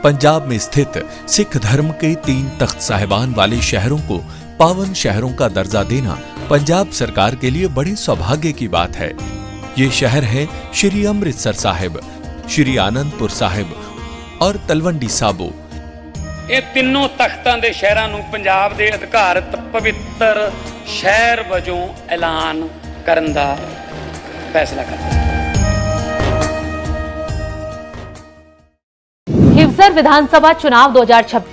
पंजाब में स्थित सिख धर्म के 3 तख्त साहिबान वाले शहरों को पावन शहरों का दर्जा देना पंजाब सरकार के लिए बड़ी सौभाग्य की बात है। ये शहर है श्री अमृतसर साहिब, श्री आनंदपुर साहिब और तलवंडी साबो। ਇਹ ਤਿੰਨੋਂ ਤਖਤਾਂ ਦੇ ਸ਼ਹਿਰਾਂ ਨੂੰ ਪੰਜਾਬ ਦੇ ਅਧਿਕਾਰਤ ਪਵਿੱਤਰ ਸ਼ਹਿਰ ਵਜੋਂ ਐਲਾਨ ਕਰਨ ਦਾ ਫੈਸਲਾ ਕੀਤਾ। हिवसर विधानसभा चुनाव 2026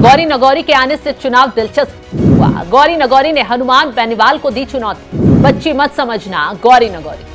गौरी नगौरी के आने से चुनाव दिलचस्प हुआ। गौरी नगौरी ने हनुमान बेनीवाल को दी चुनौती। बच्ची मत समझना गौरी नगौरी।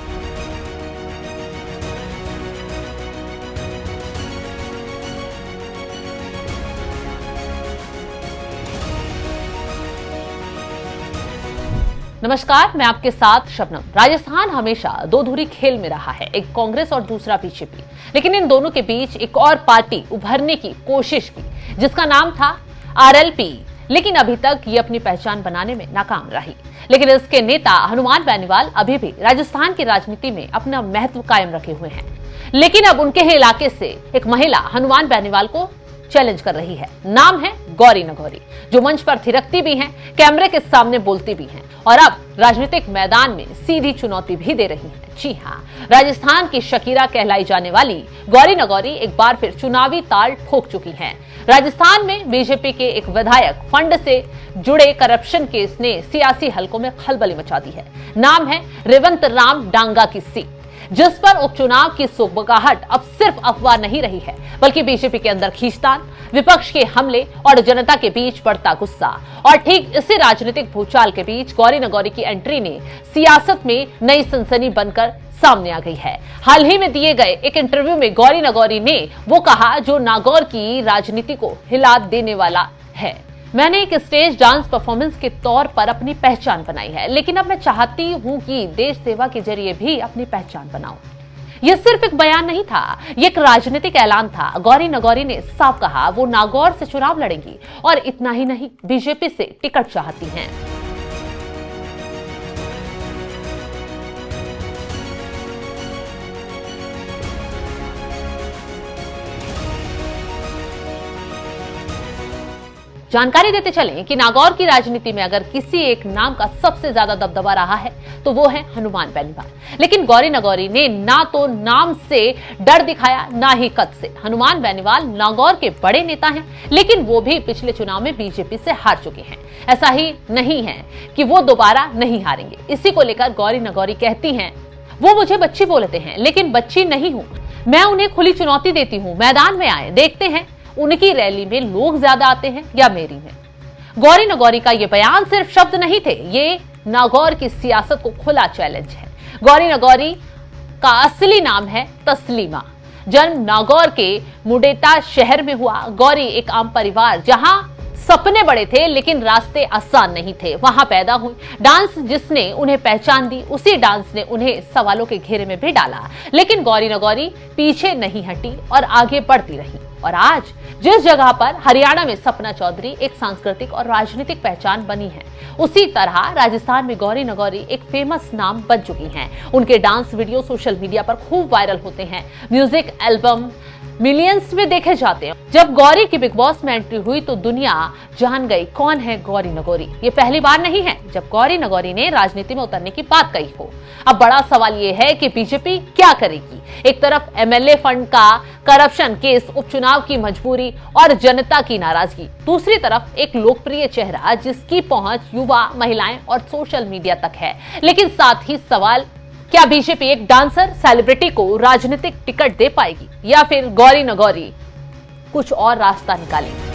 नमस्कार, मैं आपके साथ शबनम। राजस्थान हमेशा दो धुरी खेल में रहा है, एक कांग्रेस और दूसरा बीजेपी। लेकिन इन दोनों के बीच एक और पार्टी उभरने की कोशिश की जिसका नाम था आरएलपी, लेकिन अभी तक ये अपनी पहचान बनाने में नाकाम रही। लेकिन इसके नेता हनुमान बेनीवाल अभी भी राजस्थान की राजनीति में अपना महत्व कायम रखे हुए हैं। लेकिन अब उनके ही इलाके से एक महिला हनुमान बेनीवाल को चैलेंज कर रही है। नाम है गौरी नगौरी, जो मंच पर थिरकती भी हैं, कैमरे के सामने बोलती भी हैं और अब राजनीतिक मैदान में सीधी चुनौती भी दे रही हैं। जी हां, राजस्थान की शकीरा कहलाई जाने वाली गौरी नगौरी एक बार फिर चुनावी ताल ठोक चुकी हैं। राजस्थान में बीजेपी के एक विधायक फंड से जुड़े करप्शन केस ने सियासी हलकों में खलबली मचा दी है। नाम है रेवंत राम डांगा की सीट, जिस पर उपचुनाव की सुगबुगाहट अब सिर्फ अफवाह नहीं रही है, बल्कि बीजेपी के अंदर खींचतान, विपक्ष के हमले और जनता के बीच बढ़ता गुस्सा। और ठीक इसी राजनीतिक भूचाल के बीच गौरी नगौरी की एंट्री ने सियासत में नई सनसनी बनकर सामने आ गई है। हाल ही में दिए गए एक इंटरव्यू में गौरी नगौरी ने वो कहा जो नागौर की राजनीति को हिला देने वाला है। मैंने एक स्टेज डांस परफॉर्मेंस के तौर पर अपनी पहचान बनाई है, लेकिन अब मैं चाहती हूं कि देश सेवा के जरिए भी अपनी पहचान बनाऊं। यह सिर्फ एक बयान नहीं था, यह एक राजनीतिक ऐलान था। गौरी नगौरी ने साफ कहा वो नागौर से चुनाव लड़ेंगी और इतना ही नहीं, बीजेपी से टिकट चाहती हैं। जानकारी देते चलें कि नागौर की राजनीति में अगर किसी एक नाम का सबसे ज्यादा दबदबा रहा है तो वो है हनुमान बेनीवाल। लेकिन गौरी नगौरी ने ना तो नाम से डर दिखाया, ना ही कद से। हनुमान बेनीवाल नागौर के बड़े नेता हैं, लेकिन वो भी पिछले चुनाव में बीजेपी से हार चुके हैं। ऐसा ही नहीं है कि वो दोबारा नहीं हारेंगे। इसी को लेकर गौरी नगौरी कहती हैं, वो मुझे बच्ची बोलते हैं, लेकिन बच्ची नहीं हूं मैं, उन्हें खुली चुनौती देती हूं, मैदान में आए, देखते हैं उनकी रैली में लोग ज्यादा आते हैं या मेरी में। गौरी नगौरी का ये बयान सिर्फ शब्द नहीं थे, ये नागौर की सियासत को खुला चैलेंज है। गौरी नगौरी का असली नाम है तस्लीमा। जन्म नागौर के मुडेटा शहर में हुआ। गौरी एक आम परिवार, जहां सपने बड़े थे लेकिन रास्ते आसान नहीं थे, वहां पैदा हुई। डांस जिसने उन्हें पहचान दी, उसी डांस ने उन्हें सवालों के घेरे में भी डाला। लेकिन गौरी नगौरी पीछे नहीं हटी और आगे बढ़ती रही। और आज जिस जगह पर हरियाणा में सपना चौधरी एक सांस्कृतिक और राजनीतिक पहचान बनी है, उसी तरह राजस्थान में गौरी नगौरी एक फेमस नाम बन चुकी हैं। उनके डांस वीडियो सोशल मीडिया पर खूब वायरल होते हैं, म्यूजिक एल्बम मिलियंस में देखे जाते हैं। जब गौरी की बिग बॉस में एंट्री हुई तो दुनिया जान गई कौन है गौरी नगौरी। ये पहली बार नहीं है जब गौरी नगौरी ने राजनीति में उतरने की बात कही हो। अब बड़ा सवाल ये है कि बीजेपी क्या करेगी। एक तरफ एमएलए फंड का करप्शन केस, उपचुनाव की मजबूरी और जनता की नाराजगी, दूसरी तरफ एक लोकप्रिय चेहरा जिसकी पहुंच युवा, महिलाएं और सोशल मीडिया तक है। लेकिन साथ ही सवाल, क्या बीजेपी एक डांसर सेलिब्रिटी को राजनीतिक टिकट दे पाएगी या फिर गौरी नगौरी कुछ और रास्ता निकालेंगी।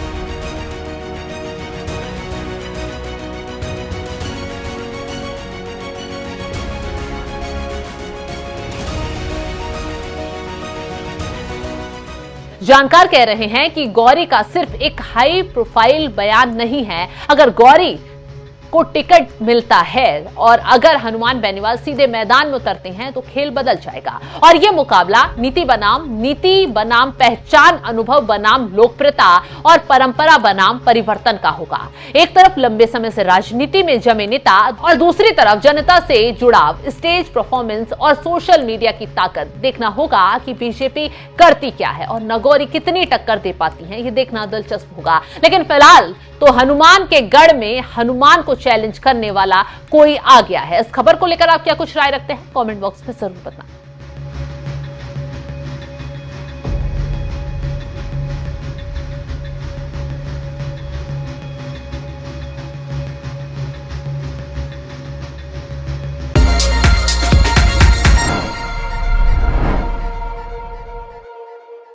जानकार कह रहे हैं कि गौरी का सिर्फ एक हाई प्रोफाइल बयान नहीं है। अगर गौरी को टिकट मिलता है और अगर हनुमान बेनीवाल सीधे मैदान में उतरते हैं तो खेल बदल जाएगा और यह मुकाबला नीति बनाम पहचान, अनुभव बनाम लोकप्रियता और परंपरा बनाम परिवर्तन का होगा। एक तरफ लंबे समय से राजनीति में जमे नेता और दूसरी तरफ जनता से जुड़ाव, स्टेज परफॉर्मेंस और सोशल मीडिया की ताकत। देखना होगा कि बीजेपी करती क्या है और नागौरी कितनी टक्कर दे पाती है, ये देखना दिलचस्प होगा। लेकिन फिलहाल तो हनुमान के गढ़ में हनुमान को चैलेंज करने वाला कोई आ गया है। इस खबर को लेकर आप क्या कुछ राय रखते हैं, कमेंट बॉक्स में जरूर बताएं।